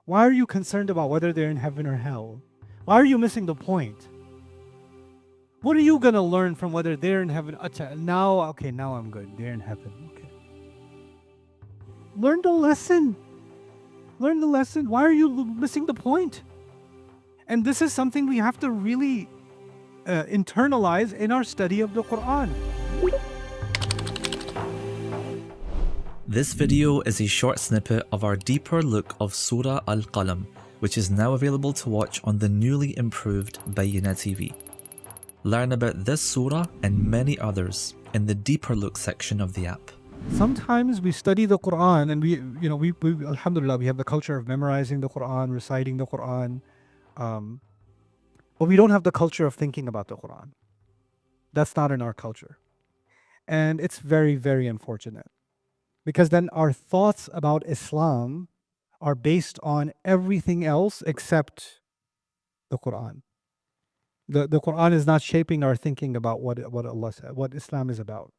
Why are you concerned about whether they're in heaven or hell? Why are you missing the point? What are you going to learn from whether they're in heaven? Now, okay, now I'm good. They're in heaven. Okay. Learn the lesson. Learn the lesson. Why are you missing the point? And this is something we have to really internalize in our study of the Quran. This video is a short snippet of our deeper look of Surah Al-Qalam, which is now available to watch on the newly improved Bayyina TV. Learn about this surah and many others in the deeper look section of the app. Sometimes we study the Quran and we alhamdulillah, we have the culture of memorizing the Quran, reciting the Quran, but we don't have the culture of thinking about the Quran. That's not in our culture. And it's very, very unfortunate. Because then our thoughts about Islam are based on everything else except the Quran. The Quran is not shaping our thinking about what Allah said, what Islam is about.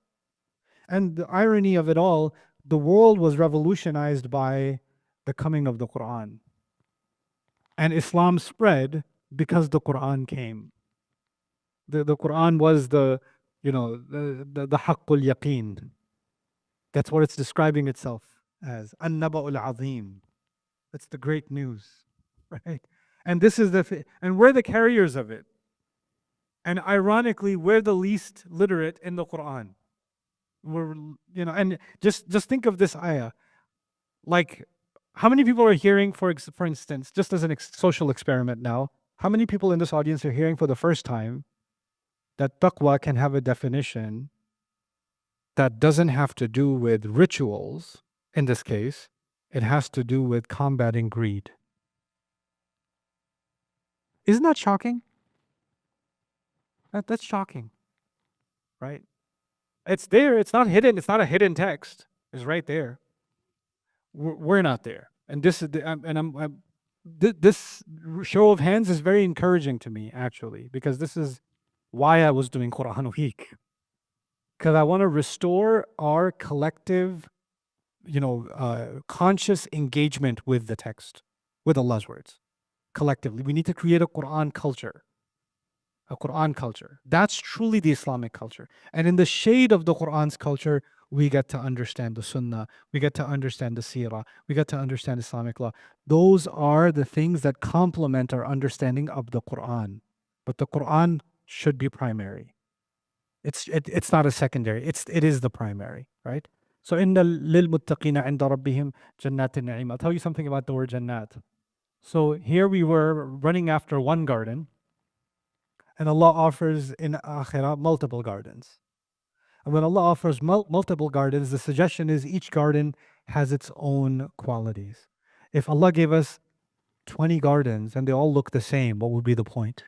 And the irony of it all, the world was revolutionized by the coming of the Quran. And Islam spread because the Quran came. The Quran was the haqqul yaqeen. That's what it's describing itself as. An-naba'ul azim. That's the great news, right? And this is and we're the carriers of it. And ironically, we're the least literate in the Quran. And just think of this ayah. Like, how many people are hearing, for instance, just as an social experiment now, how many people in this audience are hearing for the first time that taqwa can have a definition that doesn't have to do with rituals? In this case, it has to do with combating greed. Isn't that shocking? That's shocking, right? It's there. It's not hidden. It's not a hidden text. It's right there. We're not there. And this is this show of hands is very encouraging to me, actually, because this is why I was doing Quran Week. Because I want to restore our collective, conscious engagement with the text, with Allah's words, collectively. We need to create a Quran culture. A Quran culture. That's truly the Islamic culture. And in the shade of the Quran's culture, we get to understand the Sunnah, we get to understand the Seerah, we get to understand Islamic law. Those are the things that complement our understanding of the Quran. But the Quran should be primary. It's not a secondary. It is the primary, right? So inna lil muttaqina 'inda rabbihim jannatin na'im. I'll tell you something about the word jannat. So here we were running after one garden, and Allah offers in Akhirah multiple gardens. And when Allah offers multiple gardens, the suggestion is each garden has its own qualities. If Allah gave us 20 gardens and they all look the same, what would be the point?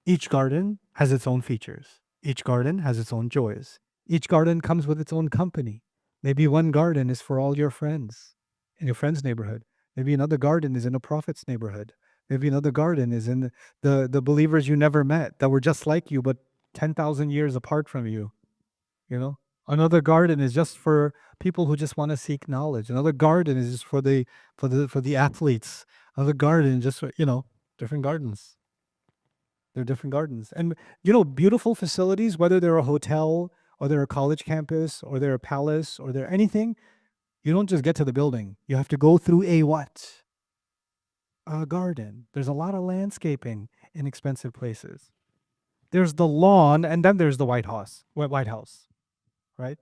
Each garden has its own features. Each garden has its own joys. Each garden comes with its own company. Maybe one garden is for all your friends in your friend's neighborhood. Maybe another garden is in a prophet's neighborhood. Maybe another garden is in the believers you never met that were just like you, but 10,000 years apart from you. Another garden is just for people who just want to seek knowledge. Another garden is just for the athletes. Another garden just for, different gardens. They're different gardens. And, beautiful facilities, whether they're a hotel or they're a college campus or they're a palace or they're anything, you don't just get to the building. You have to go through a what? A garden. There's a lot of landscaping in expensive places. There's the lawn, and then there's the White House, right?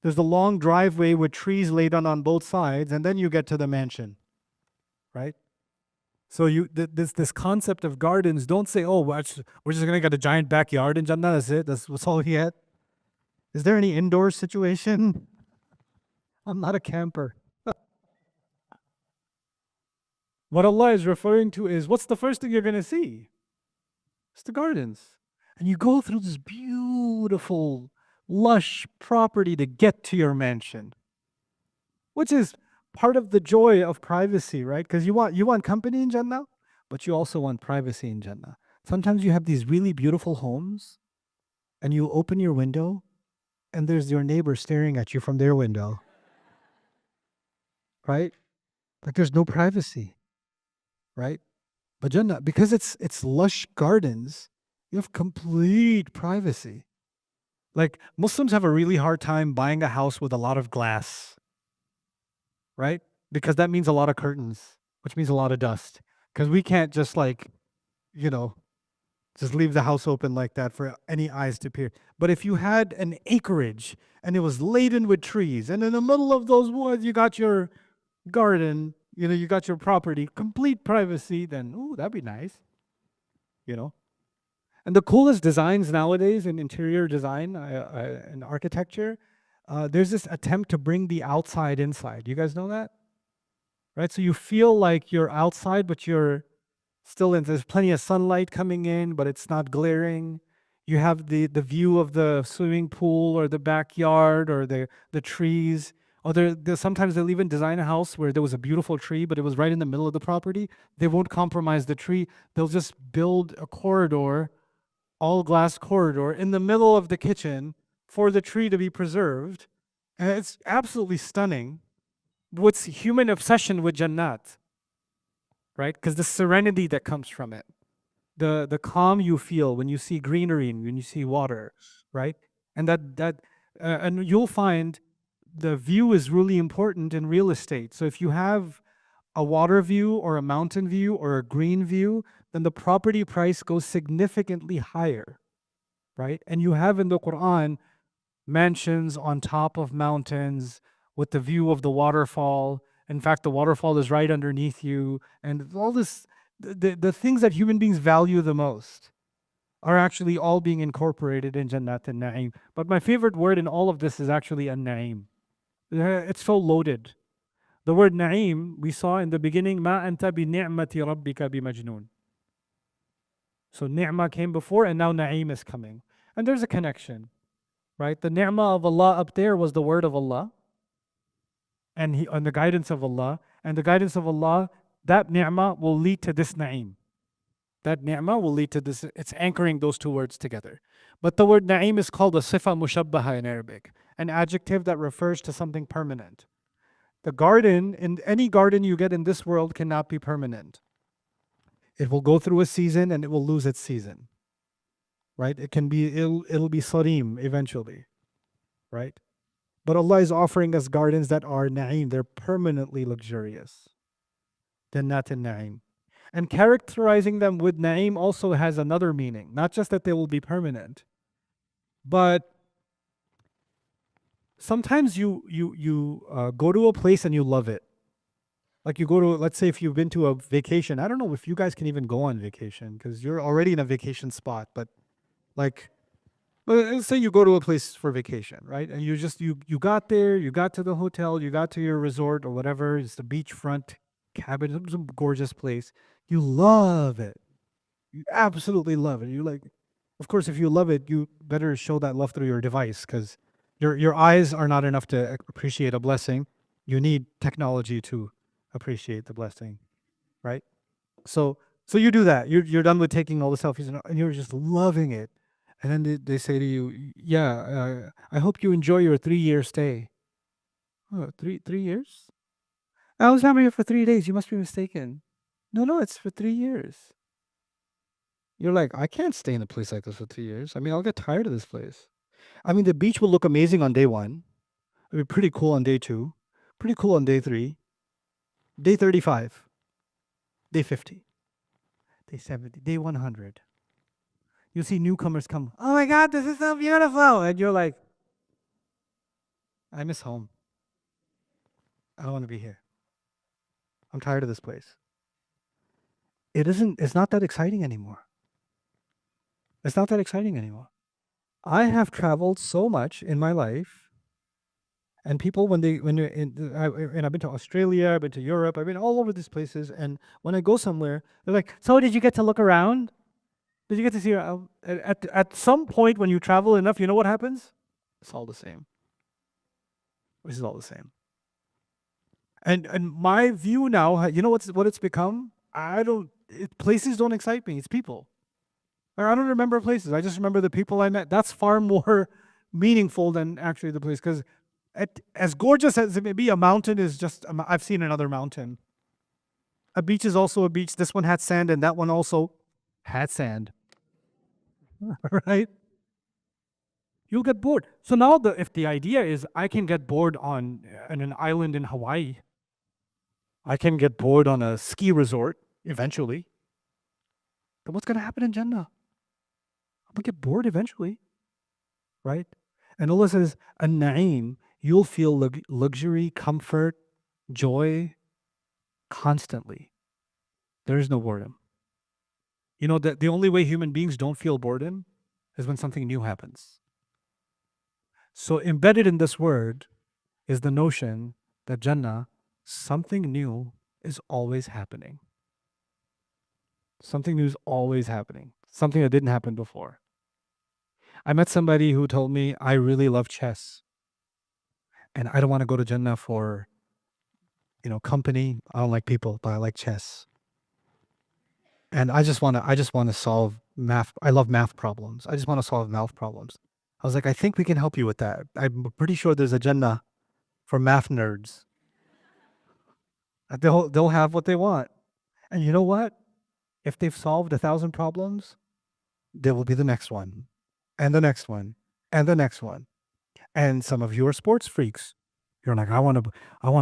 There's the long driveway with trees laid on both sides, and then you get to the mansion, right? So this concept of gardens, don't say, oh, we're just going to get a giant backyard in Jannah, that's it, that's all he had. Is there any indoor situation? I'm not a camper. What Allah is referring to is, what's the first thing you're going to see? It's the gardens. And you go through this beautiful, lush property to get to your mansion, which is part of the joy of privacy, right? Because you want company in Jannah, but you also want privacy in Jannah. Sometimes you have these really beautiful homes, and you open your window, and there's your neighbor staring at you from their window, right? Like there's no privacy, right? But Jannah, because it's lush gardens, you have complete privacy. Like Muslims have a really hard time buying a house with a lot of glass, right? Because that means a lot of curtains, which means a lot of dust. Because we can't just like, you know, just leave the house open like that for any eyes to peer. But if you had an acreage and it was laden with trees, and in the middle of those woods you got your garden, you got your property, complete privacy, then ooh, that'd be nice, you know. And the coolest designs nowadays in interior design and architecture, there's this attempt to bring the outside inside. You guys know that, right? So you feel like you're outside, but you're still in. There's plenty of sunlight coming in, but it's not glaring. You have the view of the swimming pool or the backyard or the trees. Or sometimes they'll even design a house where there was a beautiful tree, but it was right in the middle of the property. They won't compromise the tree. They'll just build a corridor, all glass corridor, in the middle of the kitchen for the tree to be preserved. And it's absolutely stunning. What's human obsession with Jannat, right? Because the serenity that comes from it, the calm you feel when you see greenery and when you see water, right? And and you'll find the view is really important in real estate. So if you have a water view or a mountain view or a green view, then the property price goes significantly higher, right? And you have in the Quran mansions on top of mountains with the view of the waterfall. In fact, the waterfall is right underneath you, and all this, the things that human beings value the most are actually all being incorporated in Jannat and Na'im. But my favorite word in all of this is actually an-Na'im. It's so loaded. The word Na'im we saw in the beginning, Ma anta bi ni'mati rabbika bi majnoon. So ni'mah came before and now Na'im is coming. And there's a connection, right? The ni'mah of Allah up there was the word of Allah and the guidance of Allah. And the guidance of Allah, that ni'mah will lead to this Na'im. That ni'mah will lead to this. It's anchoring those two words together. But the word Na'im is called a sifa mushabbaha in Arabic, an adjective that refers to something permanent. The garden, in any garden you get in this world, cannot be permanent. It will go through a season and it will lose its season, right? It'll be sarim eventually, right? But Allah is offering us gardens that are na'im, they're permanently luxurious. Jannat and na'im. And characterizing them with na'im also has another meaning, not just that they will be permanent, but sometimes you go to a place and you love it. Like you go to, let's say if you've been to a vacation, I don't know if you guys can even go on vacation because you're already in a vacation spot, but like, let's say you go to a place for vacation, right? And you got there, you got to the hotel, you got to your resort or whatever, it's the beachfront cabin, some gorgeous place. You love it. You absolutely love it. You like, of course, if you love it, you better show that love through your device because your eyes are not enough to appreciate a blessing. You need technology to appreciate the blessing, right? So you do that. You're done with taking all the selfies and you're just loving it. And then they say to you, yeah, I hope you enjoy your 3-year stay. Oh, three years? I was here for 3 days. You must be mistaken. No, it's for 3 years. You're like, I can't stay in a place like this for 3 years. I mean, I'll get tired of this place. I mean, the beach will look amazing on day 1. It'll be pretty cool on day 2. Pretty cool on day 3. Day 35. Day 50. Day 70. Day 100. You see newcomers come, oh my God, this is so beautiful. And you're like, I miss home. I don't want to be here. I'm tired of this place. It's not that exciting anymore. It's not that exciting anymore. I have traveled so much in my life, and people when I've been to Australia, I've been to Europe, I've been all over these places, and when I go somewhere, they're like, so did you get to look around? Did you get to see at some point when you travel enough, you know what happens? It's all the same. This is all the same. And my view now, you know what it's become? Places don't excite me. It's people. Or I don't remember places. I just remember the people I met. That's far more meaningful than actually the place. Because as gorgeous as it may be, a mountain is just, I've seen another mountain. A beach is also a beach. This one had sand and that one also had sand. Right? You'll get bored. So now if the idea is I can get bored on an island in Hawaii, I can get bored on a ski resort eventually, then what's going to happen in Jannah? I'm going to get bored eventually, right? And Allah says, An-Na'im, you'll feel luxury, comfort, joy constantly. There is no boredom. You know, the only way human beings don't feel boredom is when something new happens. So embedded in this word is the notion that Jannah, something new is always happening. Something new is always happening. Something that didn't happen before. I met somebody who told me, I really love chess. And I don't want to go to Jannah for, company. I don't like people, but I like chess. And I just want to solve math. I love math problems. I just want to solve math problems. I was like, I think we can help you with that. I'm pretty sure there's a Jannah for math nerds. They'll have what they want. And you know what? If they've solved 1,000 problems, there will be the next one, and the next one, and the next one. And some of you are sports freaks. You're like, I want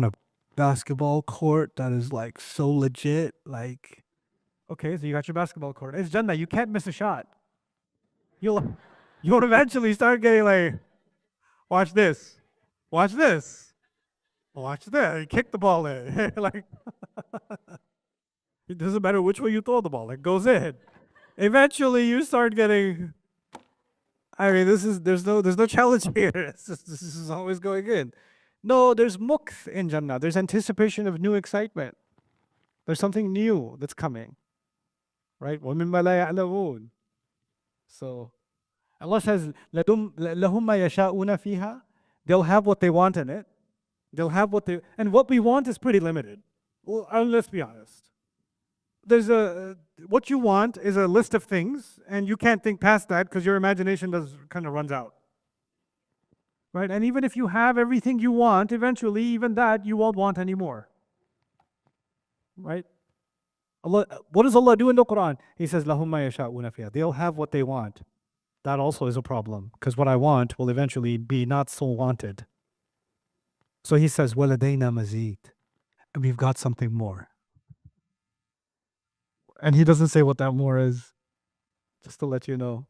a basketball court that is like so legit. Like, okay, so you got your basketball court. It's Jannah. You can't miss a shot. You'll eventually start getting like, watch this, watch this, watch that. You kick the ball in. Like, it doesn't matter which way you throw the ball. It goes in. Eventually, you start getting. I mean, there's no challenge here. This is always going in. No, there's mukth in Jannah. There's anticipation of new excitement. There's something new that's coming. Right? وَمِمَّا لَا يَعْلَمُونَ. So Allah says, لَهُمْ مَا يَشَاءُونَ فِيهَا. They'll have what they want in it. They'll have and what we want is pretty limited. Well, let's be honest. There's what you want is a list of things, and you can't think past that because your imagination kind of runs out. Right? And even if you have everything you want, eventually even that you won't want anymore. Right? Allah, what does Allah do in the Quran? He says, لَهُمْ مَا يَشَاءُونَ فِيهَا. They'll have what they want. That also is a problem, because what I want will eventually be not so wanted. So he says, وَلَدَيْنَا مَزِيدٌ. And we've got something more. And he doesn't say what that more is, just to let you know.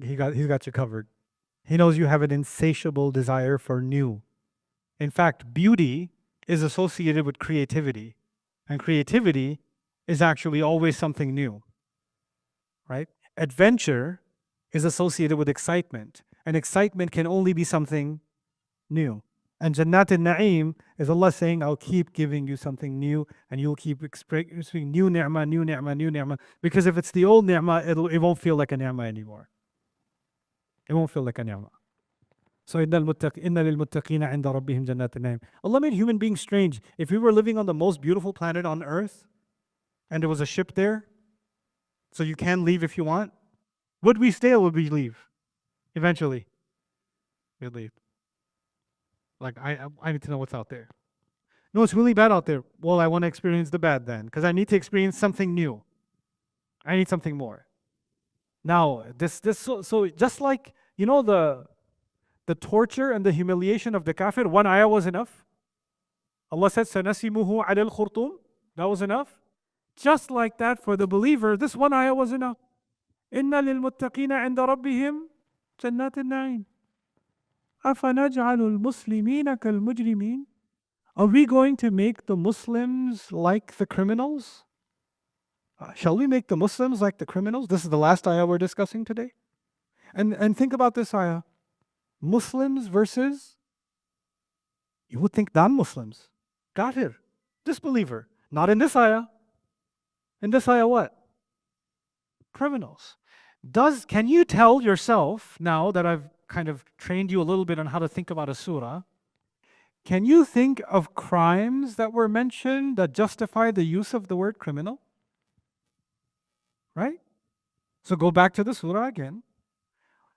He's got you covered. He knows you have an insatiable desire for new. In fact, beauty is associated with creativity. And creativity is actually always something new. Right? Adventure is associated with excitement. And excitement can only be something new. And Jannat al-Na'im is Allah saying, I'll keep giving you something new, and you'll keep experiencing new ni'mah, new ni'mah, new ni'mah. Because if it's the old ni'mah, it won't feel like a ni'mah anymore. It won't feel like a ni'mah. So, إِنَّ لِلْمُتَّقِينَ عِنْدَ رَبِّهِمْ جَنَّاتِ النَّعِيمِ. Allah made human beings strange. If we were living on the most beautiful planet on earth, and there was a ship there, so you can leave if you want, would we stay or would we leave? Eventually, we'd leave. Like, I need to know what's out there. No, it's really bad out there. Well, I want to experience the bad then, because I need to experience something new. I need something more. Now, so just like, the torture and the humiliation of the kafir, one ayah was enough. Allah said, سَنَسِمُهُ عَلَى الْخُرْطُومِ. That was enough. Just like that for the believer, this one ayah was enough. إِنَّ لِلْمُتَّقِينَ عِنْدَ رَبِّهِمْ جَنَّاتِ النَّعِيمِ. أَفَنَجْعَلُ الْمُسْلِمِينَ كَالْمُجْرِمِينَ. Are we going to make the Muslims like the criminals? Shall we make the Muslims like the criminals? This is the last ayah we're discussing today. And think about this ayah. Muslims versus, you would think non-Muslims. Kafir, disbeliever. Not in this ayah. In this ayah what? Criminals. Can you tell yourself, now that I've kind of trained you a little bit on how to think about a surah, can you think of crimes that were mentioned that justify the use of the word criminal? Right? So go back to the surah again.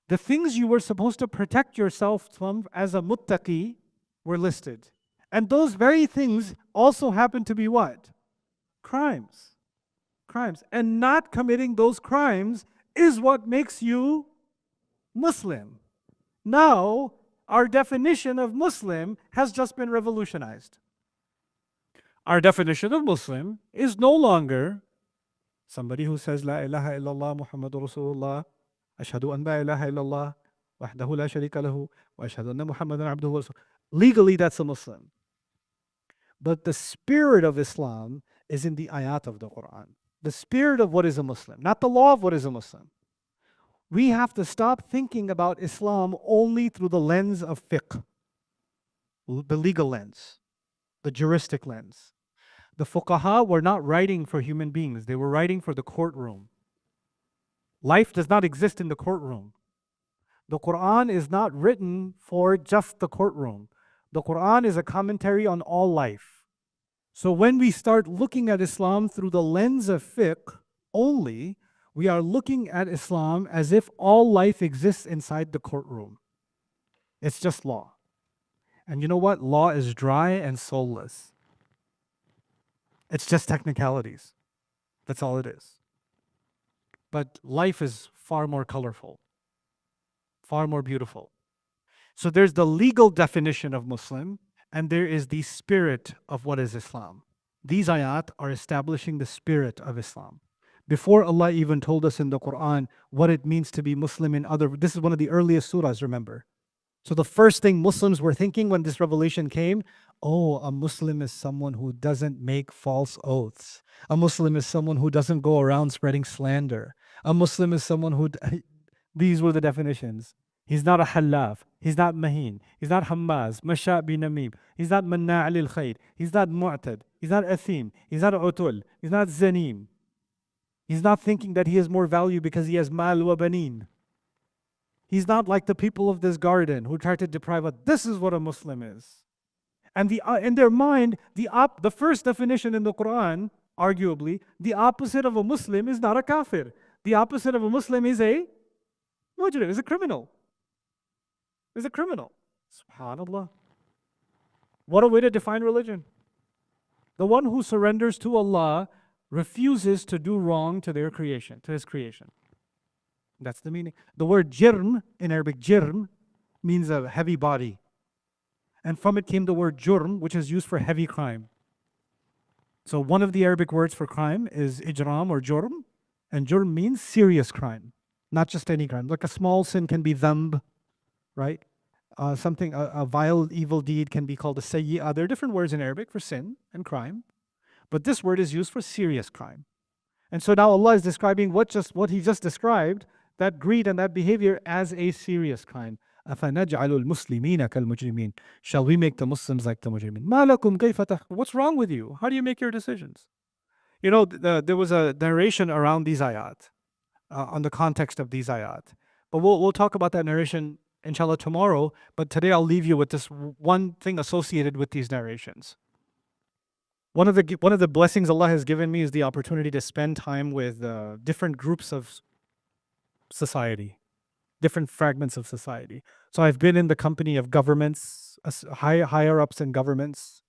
The things you were supposed to protect yourself from as a muttaqi were listed. And those very things also happen to be what? crimes. Crimes. And not committing those crimes is what makes you Muslim. Now, our definition of Muslim has just been revolutionized. Our definition of Muslim is no longer somebody who says La ilaha illallah Muhammadur Rasulullah, Ashhadu an la ilaha illallah, wahdahu la sharika lahu, wa ashhadu anna Muhammadan abduhu wa rasuluh. Legally, that's a Muslim. But the spirit of Islam is in the ayat of the Quran. The spirit of what is a Muslim, not the law of what is a Muslim. We have to stop thinking about Islam only through the lens of fiqh, the legal lens, the juristic lens. The fuqaha were not writing for human beings, they were writing for the courtroom. Life does not exist in the courtroom. The Quran is not written for just the courtroom. The Quran is a commentary on all life. So when we start looking at Islam through the lens of fiqh only, we are looking at Islam as if all life exists inside the courtroom. It's just law. And you know what? Law is dry and soulless. It's just technicalities. That's all it is. But life is far more colorful, far more beautiful. So there's the legal definition of Muslim, and there is the spirit of what is Islam. These ayat are establishing the spirit of Islam. Before Allah even told us in the Quran what it means to be Muslim this is one of the earliest surahs, remember. So the first thing Muslims were thinking when this revelation came, oh, a Muslim is someone who doesn't make false oaths. A Muslim is someone who doesn't go around spreading slander. A Muslim is someone who, these were the definitions. He's not a halaf. He's not mahin. He's not hammaz, masha' bin namib. He's not manna' lil khayr. He's not mu'tad. He's not athim. He's not utul. He's not zanim. He's not thinking that he has more value because he has mal wa banin. He's not like the people of this garden who try to deprive us. This is what a Muslim is. And in their mind, the first definition in the Quran, arguably, the opposite of a Muslim is not a kafir. The opposite of a Muslim is a mujrim, is a criminal. Is a criminal. SubhanAllah. What a way to define religion. The one who surrenders to Allah refuses to do wrong to their creation, to his creation. That's the meaning. The word jirm in Arabic, jirm, means a heavy body. And from it came the word jurm, which is used for heavy crime. So one of the Arabic words for crime is ijram or jurm, and jurm means serious crime, not just any crime. Like a small sin can be dhanb, right? A vile evil deed can be called a sayyi'ah. There are different words in Arabic for sin and crime, but this word is used for serious crime. And so now Allah is describing what He just described, that greed and that behavior, as a serious crime. أَفَنَجْعَلُ الْمُسْلِمِينَ كَالْمُجْرِمِينَ. Shall we make the Muslims like the mujrimin? مَا لَكُمْ كَيْفَ تَحْكُمُونَ. What's wrong with you? How do you make your decisions? You know, there was a narration around these ayat, on the context of these ayat. But we'll talk about that narration, inshallah, tomorrow. But today I'll leave you with this one thing associated with these narrations. One of the blessings Allah has given me is the opportunity to spend time with different groups of society, different fragments of society. So I've been in the company of governments, higher ups in governments.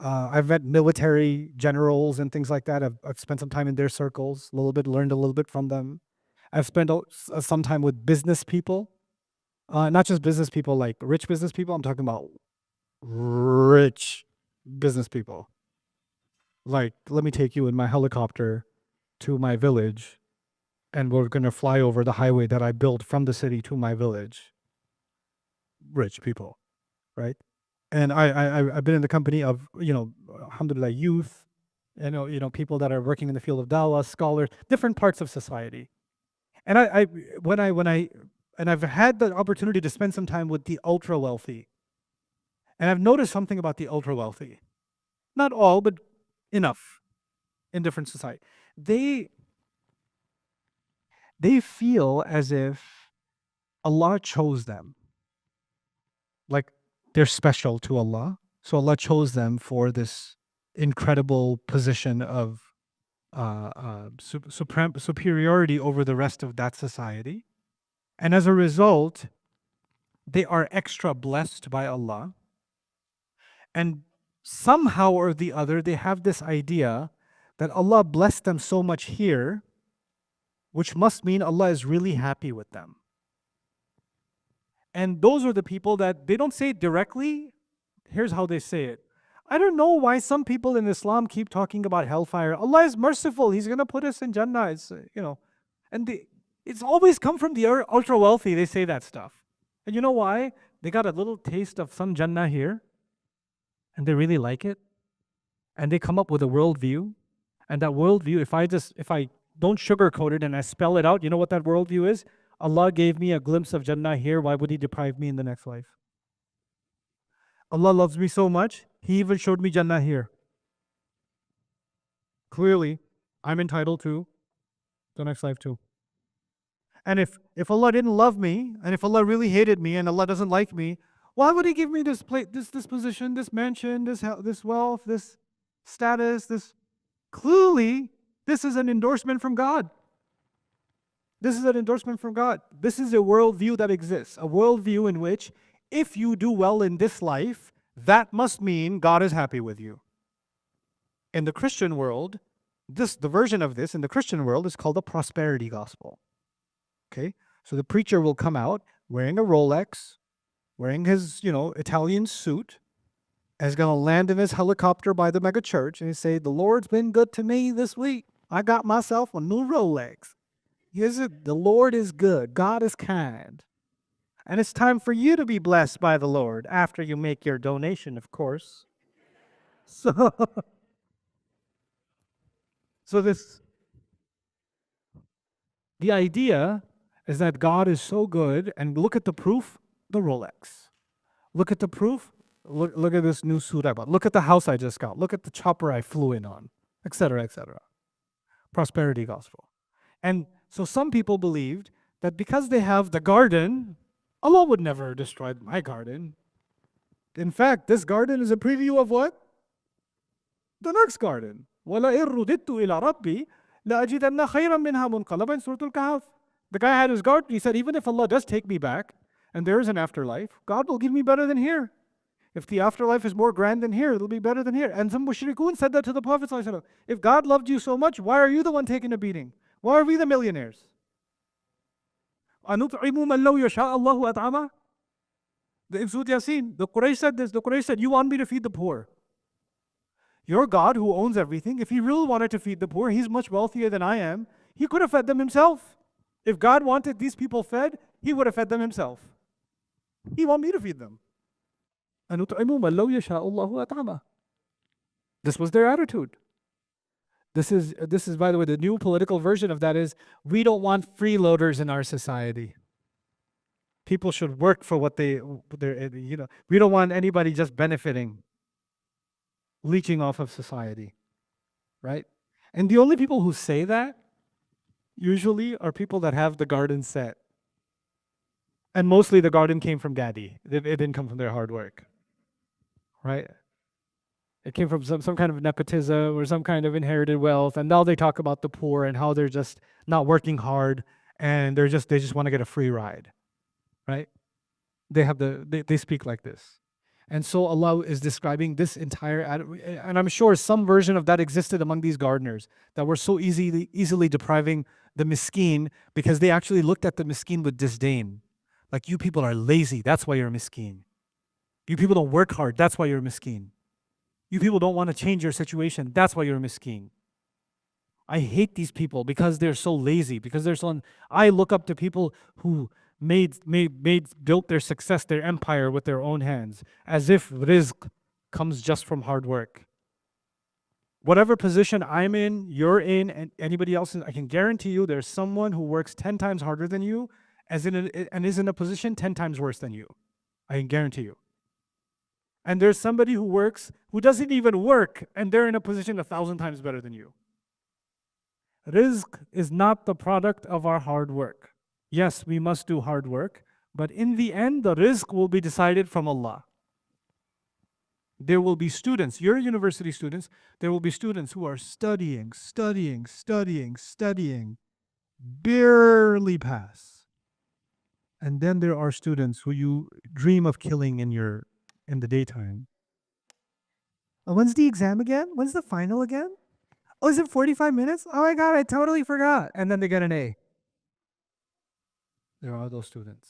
I've met military generals and things like that. I've spent some time in their circles, learned a little bit from them. I've spent some time with business people, not just business people like rich business people. I'm talking about rich business people. Like, let me take you in my helicopter to my village, and we're going to fly over the highway that I built from the city to my village. Rich people, right? And I've been in the company of, alhamdulillah, youth, you know, people that are working in the field of dawah, scholars, different parts of society. And I've had the opportunity to spend some time with the ultra wealthy. And I've noticed something about the ultra wealthy. Not all, but enough in different society. They feel as if Allah chose them. Like they're special to Allah. So Allah chose them for this incredible position of superiority over the rest of that society. And as a result, they are extra blessed by Allah. And somehow or the other, they have this idea that Allah blessed them so much here, which must mean Allah is really happy with them. And those are the people that they don't say it directly. Here's how they say it. I don't know why some people in Islam keep talking about hellfire. Allah is merciful. He's going to put us in Jannah. It's, and it's always come from the ultra wealthy. They say that stuff. And you know why? They got a little taste of some Jannah here, and they really like it. And they come up with a worldview. And that worldview, if I don't sugarcoat it and I spell it out, you know what that worldview is? Allah gave me a glimpse of Jannah here. Why would He deprive me in the next life? Allah loves me so much, He even showed me Jannah here. Clearly, I'm entitled to the next life too. And if Allah didn't love me, and if Allah really hated me, and Allah doesn't like me, why would He give me this place, this position, this mansion, this wealth, this status, this? Clearly, this is an endorsement from God. This is an endorsement from God. This is a worldview that exists, a worldview in which if you do well in this life, that must mean God is happy with you. In the Christian world, the version of this in the Christian world is called the prosperity gospel. Okay? So the preacher will come out wearing a Rolex, wearing his, Italian suit, and he's going to land in his helicopter by the mega church and he say, "The Lord's been good to me this week. I got myself a new Rolex. The Lord is good. God is kind. And it's time for you to be blessed by the Lord after you make your donation, of course." So, the idea is that God is so good, and look at the proof, the Rolex. Look at the proof, look at this new suit I bought. Look at the house I just got. Look at the chopper I flew in on, etc., etc. Prosperity gospel. And so some people believed that because they have the garden, Allah would never destroy my garden. In fact, this garden is a preview of what? The next garden. وَلَئِن رُدِدتُّ إِلَىٰ رَبِّي لَأَجِدَنَّ خَيْرًا مِنْهَا مُنْقَلَبًا in Surah Al-Kahf. The guy had his garden. He said, even if Allah does take me back and there is an afterlife, God will give me better than here. If the afterlife is more grand than here, it'll be better than here. And some mushrikun said that to the Prophet ﷺ. If God loved you so much, why are you the one taking a beating? Why are we the millionaires? أَنُطْعِمُ مَنْ لَوْ يَشَاءَ اللَّهُ أَطْعَمَهُ. In Surah Yasin, the Quraysh said this. The Quraysh said, "You want me to feed the poor? Your God who owns everything, if He really wanted to feed the poor, He's much wealthier than I am. He could have fed them Himself. If God wanted these people fed, He would have fed them Himself. He want me to feed them." أَنُطْعِمُ مَنْ لَوْ يَشَاءَ اللَّهُ أَطْعَمَهُ. This was their attitude. This is, by the way, the new political version of that is, we don't want freeloaders in our society. People should work for what we don't want anybody just benefiting, leeching off of society, right? And the only people who say that usually are people that have the garden set. And mostly the garden came from daddy. It didn't come from their hard work, right? It came from some kind of nepotism or some kind of inherited wealth. And now they talk about the poor and how they're just not working hard and they just want to get a free ride, right? They speak like this. And so Allah is describing this entire, and I'm sure some version of that existed among these gardeners that were so easily depriving the miskin because they actually looked at the miskin with disdain. Like, you people are lazy, that's why you're miskin. You people don't work hard, that's why you're miskin. You people don't want to change your situation, that's why you're miskin. I hate these people because they're so lazy, because I look up to people who built their success, their empire with their own hands, as if rizq comes just from hard work. Whatever position I'm in, you're in, and anybody else in, I can guarantee you there's someone who works 10 times harder than you and is in a position 10 times worse than you. I can guarantee you. And there's somebody who doesn't even work, and they're in a position 1,000 times better than you. Rizq is not the product of our hard work. Yes, we must do hard work, but in the end, the rizq will be decided from Allah. There will be students, you're university students, there will be students who are studying, barely pass. And then there are students who you dream of killing in the daytime. When's the exam again? When's the final again? Oh, is it 45 minutes? Oh my God, I totally forgot. And then they get an A. There are those students.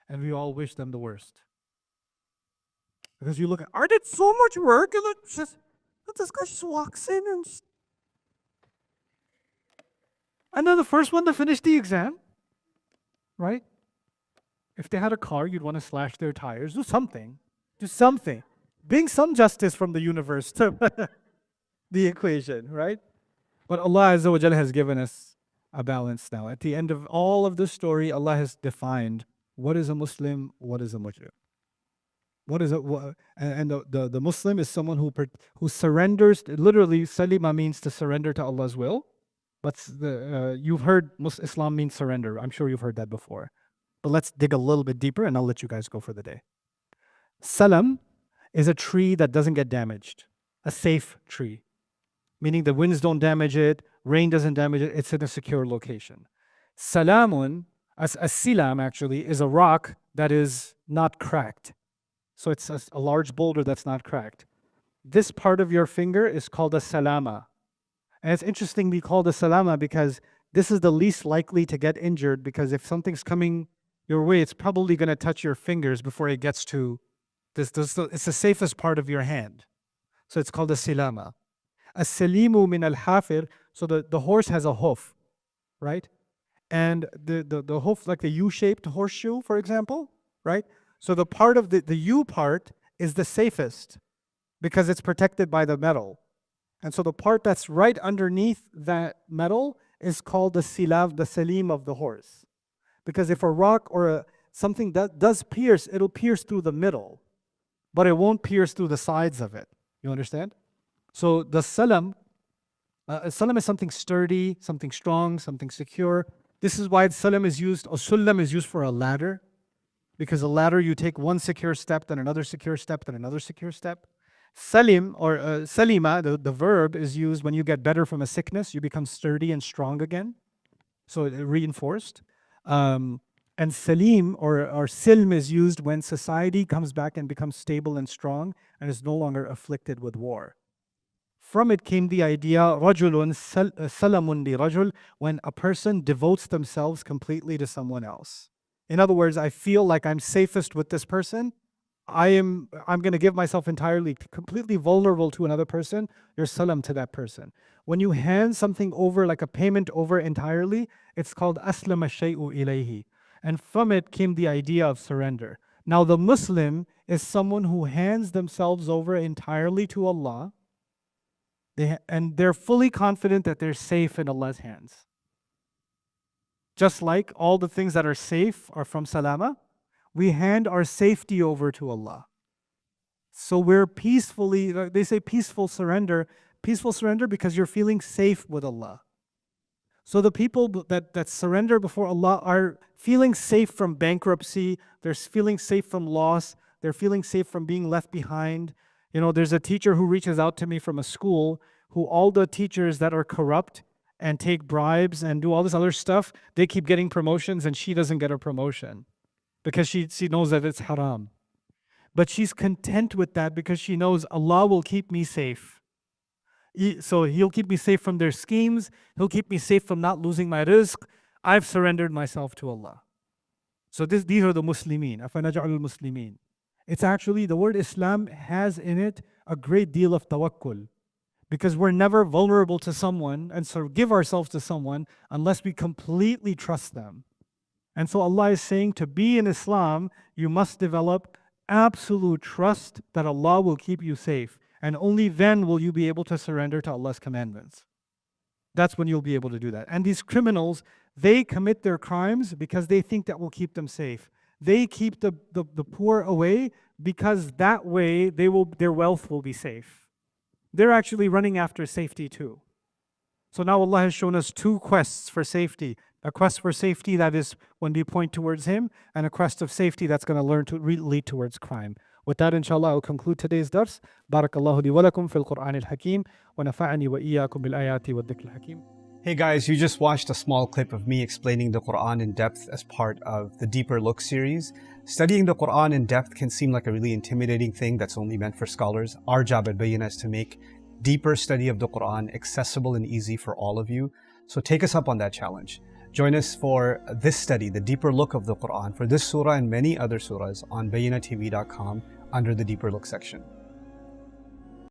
And we all wish them the worst. Because you look at, I did so much work, and this guy just walks in and then the first one to finish the exam, right? If they had a car, you'd want to slash their tires. Do something. Do something. Bring some justice from the universe to the equation, right? But Allah Azza wa Jalla has given us a balance now. At the end of all of this story, Allah has defined what is a Muslim, what is a Mujrim. What is it? And the Muslim is someone who surrenders. Literally, salima means to surrender to Allah's will. But you've heard Islam means surrender. I'm sure you've heard that before. But let's dig a little bit deeper, and I'll let you guys go for the day. Salam is a tree that doesn't get damaged, a safe tree, meaning the winds don't damage it, rain doesn't damage it. It's in a secure location. Salamun, as a silam actually, is a rock that is not cracked. So it's a large boulder that's not cracked. This part of your finger is called a salama. And it's interestingly called a salama because this is the least likely to get injured, because if something's coming your way, it's probably going to touch your fingers before it gets to this. It's the safest part of your hand. So it's called a silama. As-salimu min al-hafir, so the horse has a hoof, right? And the hoof, like the U-shaped horseshoe, for example, right? So the part of the U part is the safest because it's protected by the metal. And so the part that's right underneath that metal is called the silav, the salim of the horse. Because if a rock or something that does pierce, it'll pierce through the middle, but it won't pierce through the sides of it. You understand? So the salam is something sturdy, something strong, something secure. This is why salam is used, or sulam is used for a ladder. Because a ladder, you take one secure step, then another secure step, then another secure step. Salim or salima, the verb, is used when you get better from a sickness. You become sturdy and strong again. So it reinforced. And salim or silm is used when society comes back and becomes stable and strong and is no longer afflicted with war. From it came the idea, rajulun salamun li rajul, when a person devotes themselves completely to someone else. In other words, I feel like I'm safest with this person. I'm going to give myself entirely, completely vulnerable to another person. You're salam to that person. When you hand something over, like a payment over entirely, it's called aslama shay'u ilayhi. And from it came the idea of surrender. Now the Muslim is someone who hands themselves over entirely to Allah, and they're fully confident that they're safe in Allah's hands. Just like all the things that are safe are from salama, we hand our safety over to Allah. So we're peacefully, they say peaceful surrender because you're feeling safe with Allah. So the people that surrender before Allah are feeling safe from bankruptcy, they're feeling safe from loss, they're feeling safe from being left behind. You know, there's a teacher who reaches out to me from a school who all the teachers that are corrupt and take bribes and do all this other stuff, they keep getting promotions and she doesn't get a promotion because she knows that it's haram. But she's content with that because she knows Allah will keep me safe. So He'll keep me safe from their schemes. He'll keep me safe from not losing my rizq. I've surrendered myself to Allah. So these are the Muslimin. أَفَنَجْعَلُ الْمُسْلِمِينَ. It's actually, the word Islam has in it a great deal of tawakkul. Because we're never vulnerable to someone and so give ourselves to someone unless we completely trust them. And so Allah is saying to be in Islam, you must develop absolute trust that Allah will keep you safe. And only then will you be able to surrender to Allah's commandments. That's when you'll be able to do that. And these criminals, they commit their crimes because they think that will keep them safe. They keep the poor away because that way their wealth will be safe. They're actually running after safety too. So now Allah has shown us two quests for safety. A quest for safety that is when we point towards Him, and a quest of safety that's going to lead towards crime. With that, inshallah, I'll conclude today's dars. Barakallahu li wa lakum fil Qur'an al-Hakim, wa nafa'ani wa iyyakum bil ayati wa dhikr al-Hakim. Hey guys, you just watched a small clip of me explaining the Quran in depth as part of the Deeper Look series. Studying the Quran in depth can seem like a really intimidating thing that's only meant for scholars. Our job at Bayyinah is to make deeper study of the Quran, accessible and easy for all of you. So take us up on that challenge. Join us for this study, the deeper look of the Quran, for this surah and many other surahs on bayyinatv.com under the Deeper Look section.